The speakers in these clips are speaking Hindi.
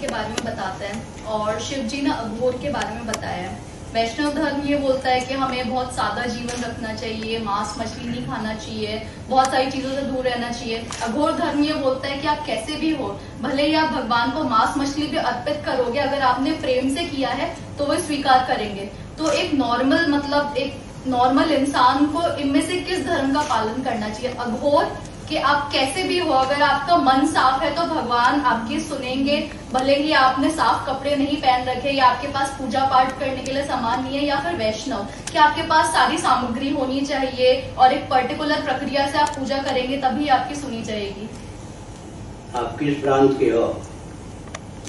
के बारे में बताता है और शिव जी ने अघोर के बारे में बताया है। वैष्णव धर्म ये बोलता है कि हमें बहुत सादा जीवन रखना चाहिए, मांस मछली नहीं खाना चाहिए, बहुत सारी चीजों से दूर रहना चाहिए। अघोर धर्म ये बोलता है कि आप कैसे भी हो, भले ही आप भगवान को मांस मछली भी अर्पित करोगे, अगर आपने प्रेम से किया है तो वो स्वीकार करेंगे। तो एक नॉर्मल इंसान को इनमें से किस धर्म का पालन करना चाहिए? अघोर कि आप कैसे भी हो, अगर आपका मन साफ है तो भगवान आपकी सुनेंगे, भले ही आपने साफ कपड़े नहीं पहन रखे या आपके पास पूजा पाठ करने के लिए सामान नहीं है। या फिर वैष्णव कि आपके पास सारी सामग्री होनी चाहिए और एक पर्टिकुलर प्रक्रिया से आप पूजा करेंगे तभी आपकी सुनी जाएगी। आप किस प्रांत के हो?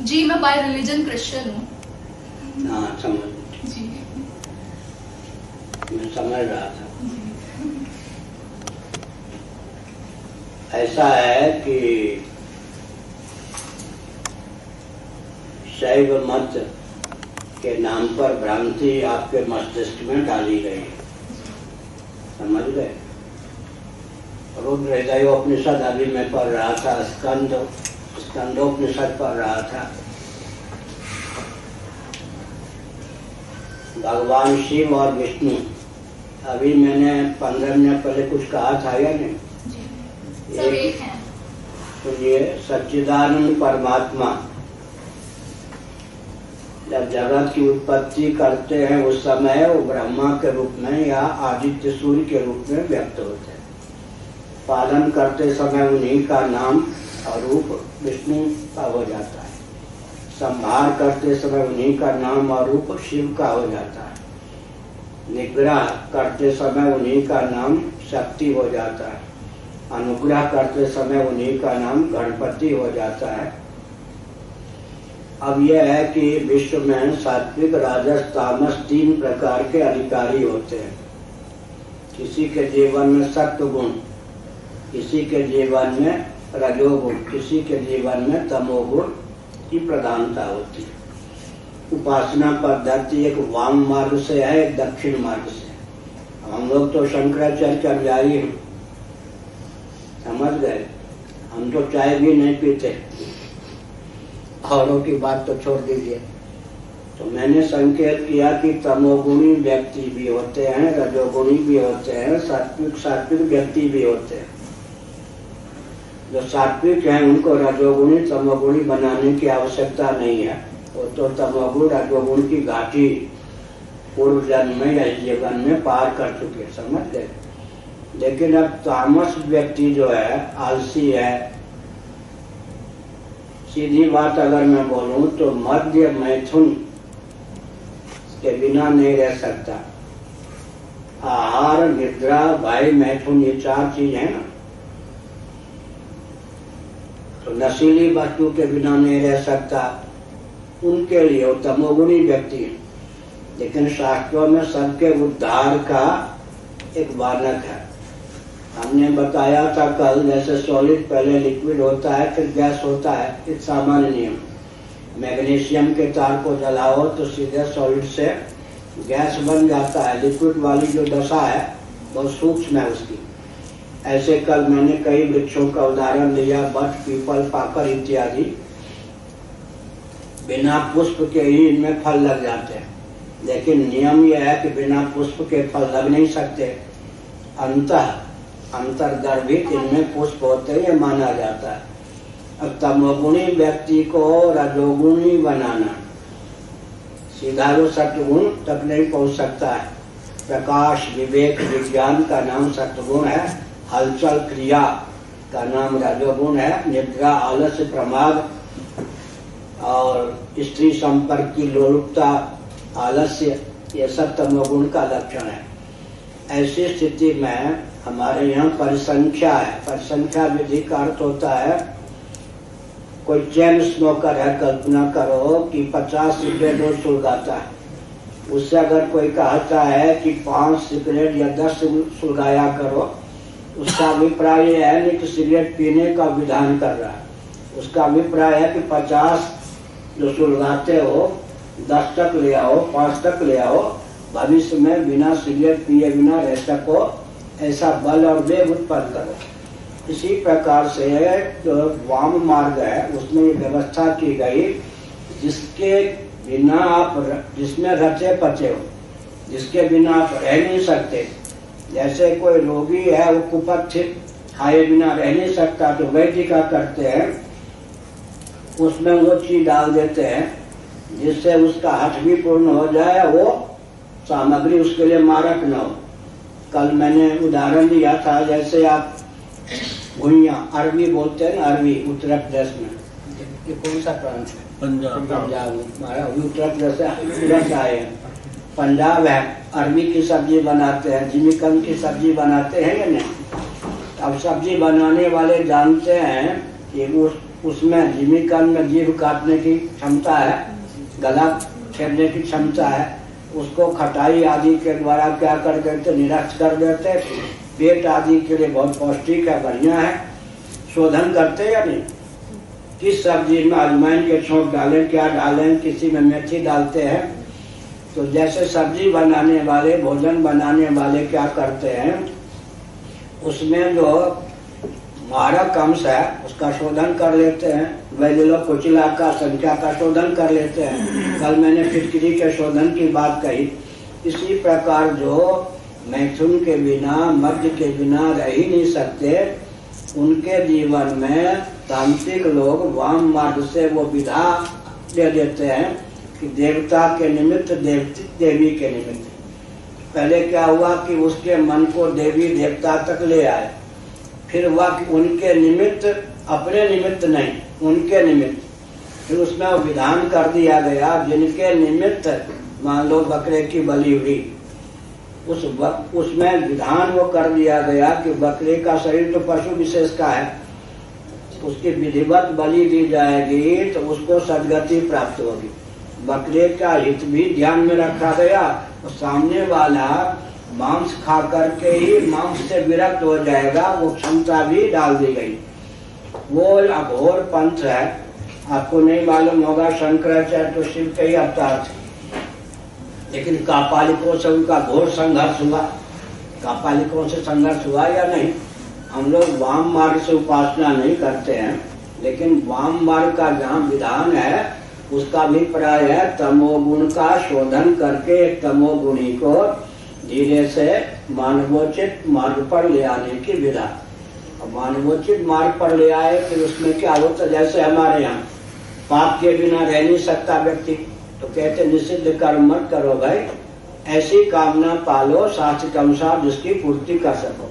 जी मैं बाय रिलीजन क्रिश्चियन हूँ। हाँ समझ, जी मैं समझ रहा था। ऐसा है कि शैव मत के नाम पर भ्रांति आपके मस्तिष्क में डाली गई, समझ गए? रुद्र हृदयोपनिषद अभी मैं पढ़ रहा था, स्कंदोपनिषद पढ़ रहा था। भगवान शिव और विष्णु, अभी मैंने 15 मिनट पहले कुछ कहा था या नहीं? सब एक हैं। तो ये सच्चिदानंद परमात्मा जब जगत की उत्पत्ति करते हैं उस समय वो ब्रह्मा के रूप में या आदित्य सूर्य के रूप में व्यक्त होते हैं। पालन करते समय उन्हीं का नाम और रूप विष्णु का हो जाता है। संहार करते समय उन्हीं का नाम और रूप शिव का हो जाता है। निग्रह करते समय उन्हीं का नाम शक्ति हो जाता है। अनुग्रह करते समय उन्हीं का नाम गणपति हो जाता है। अब यह है कि विश्व में सात्विक राजस तामस 3 प्रकार के अधिकारी होते हैं। किसी के जीवन में सत्व गुण, किसी के जीवन में रजोगुण, किसी के जीवन में तमोगुण की प्रधानता होती है। उपासना पद्धति एक वाम मार्ग से है, एक दक्षिण मार्ग से। हम लोग तो शंकराचार्य के अनुयायी हैं, समझ गए? हम तो चाय भी नहीं पीते, औरों की बात तो छोड़ दीजिए। तो मैंने संकेत किया कि तमोगुणी व्यक्ति भी होते हैं, रजोगुणी भी होते हैं, सात्विक व्यक्ति भी होते हैं। जो सात्विक हैं उनको रजोगुणी तमोगुणी बनाने की आवश्यकता नहीं है। वो तो तमोगुण रजोगुण की घाटी पूर्व जन्म में या जीवन में पार कर चुके, समझ गए? लेकिन अब तामस व्यक्ति जो है, आलसी है। सीधी बात अगर मैं बोलूं तो मध्य मैथुन के बिना नहीं रह सकता। आहार, निद्रा, भय, मैथुन, ये 4 चीज है ना। तो नशीली वस्तु के बिना नहीं रह सकता, उनके लिए वो तमोगुणी व्यक्ति है। लेकिन शास्त्रों में सबके उद्धार का एक मानक है। हमने बताया था कल, जैसे सॉलिड पहले लिक्विड होता है फिर गैस होता है, एक सामान्य नियम। मैग्नीशियम के तार को जलाओ तो सीधे सॉलिड से गैस बन जाता है। लिक्विड वाली जो दशा है बहुत सूक्ष्म है उसकी। ऐसे कल मैंने कई वृक्षों का उदाहरण लिया, बट, पीपल, पाकर इत्यादि। बिना पुष्प के ही इनमें फल लग जाते हैं, लेकिन नियम यह है कि बिना पुष्प के फल लग नहीं सकते। अंतर्गर्भित इनमें पुष्प होते हैं, ये माना जाता है। अब तमोगुणी व्यक्ति को रजोगुणी बनाना, सीधा वो सत्वगुण तक नहीं पहुंच सकता है। प्रकाश, विवेक, विज्ञान का नाम सत्वगुण है। हलचल, क्रिया का नाम रजोगुण है। निद्रा, आलस्य, प्रमाद और स्त्री संपर्क की लोलुपता, आलस्य, ये सब तमोगुण का लक्षण है। ऐसी स्थिति में हमारे यहाँ परिसंख्या है। परिसंख्या विधि का अर्थ होता है, कोई चेन स्मोकर है, कल्पना करो कि 50 सिगरेट रोज सुलगाता है। उससे अगर कोई कहता है कि 5 सिगरेट या 10 सुलगाया करो, उसका अभिप्राय यह है नहीं कि सिगरेट पीने का विधान कर रहा है। उसका अभिप्राय है कि 50 जो सुलगाते हो 10 तक ले आओ, 5 तक ले आओ, भविष्य में बिना सिगरेट पिए बिना रह सको, ऐसा बल और वेग उत्पन्न करो। इसी प्रकार से जो वाम मार्ग है उसमें व्यवस्था की गई जिसके बिना आप जिसमें रचे पचे हो, जिसके बिना आप रह नहीं सकते। जैसे कोई रोगी है, वो कुपथ खाए बिना रह नहीं सकता, तो वैद्य क्या करते हैं, उसमें वो चीज डाल देते हैं जिससे उसका हठ भी पूर्ण हो जाए, वो सामग्री उसके लिए मारक न हो। कल मैंने उदाहरण दिया था, जैसे आप घुइया अरबी बोलते हैं ना, अरबी उत्तर प्रदेश में, ये कौन सा प्रांत है? पंजाब। हमारा उत्तर प्रदेश से उधर से आए हैं, पंजाब है, अरबी की सब्जी बनाते हैं, जिमीकंद की सब्जी बनाते हैं या नहीं? अब सब्जी बनाने वाले जानते हैं कि उसमें जिमीकंद में जीभ काटने की क्षमता है, गला छेदने की क्षमता है, उसको खटाई आदि के द्वारा क्या कर देते, निरस्त कर देते। पेट आदि के लिए बहुत पौष्टिक है, बढ़िया है, शोधन करते या नहीं? किस सब्जी में अजवाइन के छोंक डालें, क्या डालें, किसी में मेथी डालते हैं। तो जैसे सब्जी बनाने वाले, भोजन बनाने वाले क्या करते हैं, उसमें जो मारक अंश है उसका शोधन कर लेते हैं। वैद्य लोग कुचिला का, संख्या का शोधन कर लेते हैं। कल मैंने फिटकरी के शोधन की बात कही। इसी प्रकार जो मैथुन के बिना, मध्य के बिना रह ही नहीं सकते, उनके जीवन में तांत्रिक लोग वाम मार्ग से वो विधा दे देते हैं कि देवता के निमित्त, देवी के निमित्त। पहले क्या हुआ कि उसके मन को देवी देवता तक ले आए, फिर हुआ कि उनके निमित्त, अपने निमित्त नहीं, उनके निमित्त। फिर उसमें विधान कर दिया गया, जिनके निमित्त मान लो बकरे की बलि हुई, उसमें विधान वो कर दिया गया कि बकरे का शरीर तो पशु विशेष का है, उसकी विधिवत बलि दी जाएगी तो उसको सदगति प्राप्त होगी। बकरे का हित भी ध्यान में रखा गया, और सामने वाला मांस खा करके ही मांस से विरक्त हो जाएगा, वो क्षमता भी डाल दी गई। वो अघोर पंथ है, आपको नहीं मालूम होगा, शंकराचार्य तो शिव के ही अवतार थे, लेकिन कापालिकों से उनका घोर संघर्ष हुआ। कापालिकों से संघर्ष हुआ या नहीं? हम लोग वाम मार्ग से उपासना नहीं करते हैं, लेकिन वाम मार्ग का जहाँ विधान है उसका अभिप्राय है तमोगुण का शोधन करके तमोगुणी को धीरे से मानवोचित मार्ग पर ले आने की विधा। अब मानवोचित मार्ग पर ले आए, फिर उसमें क्या होता है, जैसे हमारे यहाँ पाप के बिना रह नहीं सकता व्यक्ति, तो कहते निषिद्ध कर्म मत करो भाई, ऐसी कामना पालो शास्त्र के अनुसार जिसकी पूर्ति कर सको।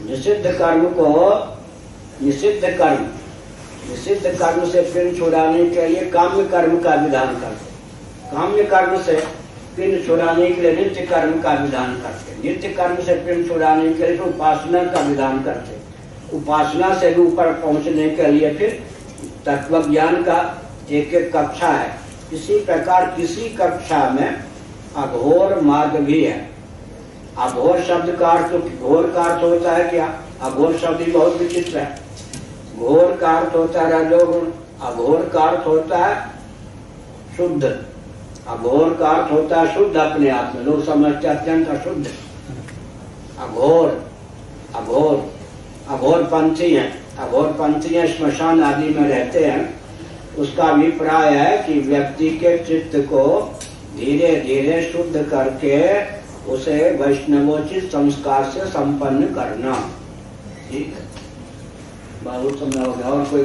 निषिद्ध कर्म को, निषिद्ध कर्म से पिंड छुड़ाने के लिए काम्य कर्म का विधान करते। काम्य कर्म से पिंड छुड़ाने के लिए नित्य कर्म का विधान करते। नित्य कर्म से पिंड छुड़ाने के लिए उपासना का विधान करते। उपासना से भी ऊपर पहुंचने के लिए फिर तत्व ज्ञान का एक एक कक्षा है। इसी प्रकार किसी कक्षा में अघोर मार्ग भी है। अघोर शब्द का अर्थ, घोर का अर्थ होता है क्या? अघोर शब्द ही बहुत विचित्र है। घोर का अर्थ होता है रजोगुण, अघोर का अर्थ होता है शुद्ध। अघोर का अर्थ होता है शुद्ध, अपने आप में लोग समझते अत्यंत अशुद्ध। अघोर, अघोर, अघोर पंथी है। अघोर पंथी है, श्मशान आदि में रहते हैं। उसका अभिप्राय है कि व्यक्ति के चित्त को धीरे धीरे शुद्ध करके उसे वैष्णवोचित संस्कार से संपन्न करना। ठीक है, बहुत समय हो गया। और कोई